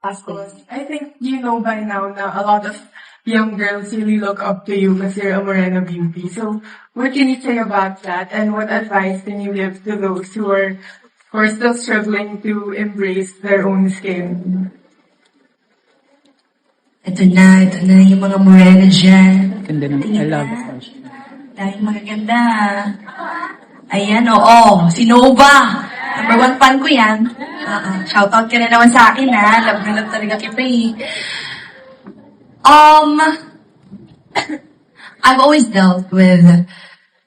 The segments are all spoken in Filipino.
Of course. I think you know by now na a lot of young girls really look up to you because you're a Morena beauty. So what can you say about that? And what advice can you give to those who are still struggling to embrace their own skin? Ito na yung mga morena dyan. Ganda naman. I Tingnan love na. it. Dahil magaganda. Ayan, oo. Si Nova. Number 1 fan ko yan. Shoutout ka na naman sa akin, ha. Love na love talaga kita, eh. I've always dealt with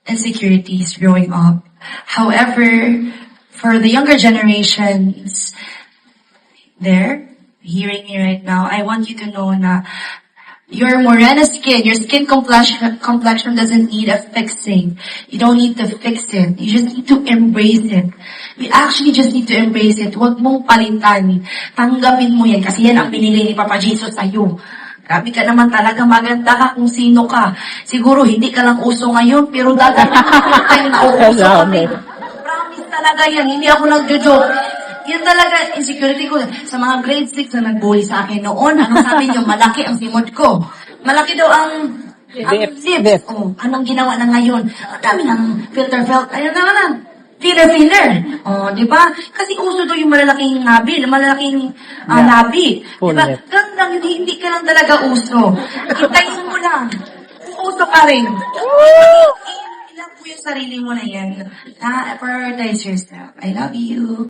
insecurities growing up. However, for the younger generations there, hearing me right now, I want you to know na your morena skin, your skin complexion doesn't need a fixing. You don't need to fix it. You just need to embrace it. You actually just need to embrace it. Huwag mong palitan. Tanggapin mo yan kasi yan ang binigay ni Papa Jesus sa'yo. Grabe ka naman talaga, maganda ka kung sino ka. Siguro hindi ka lang uso ngayon, pero dadating tayo na uuso kami. Promise talaga yan, hindi ako nagjo-joke. Yan talaga, insecurity ko. Sa mga grade 6 na nag-bully sa akin noon, anong sabi niyo, malaki ang simot ko. Malaki daw ang lips. Oh, anong ginawa na ngayon? Ang dami ng filter. Ayun na. Filler. Oh, di ba? Kasi uso daw yung malalaking labi. Di ba? Gandang, hindi ka lang talaga uso. Hintayin mo lang. Uso ka rin. Ilang po yung sarili mo na yan. Prioritize yourself. I love you.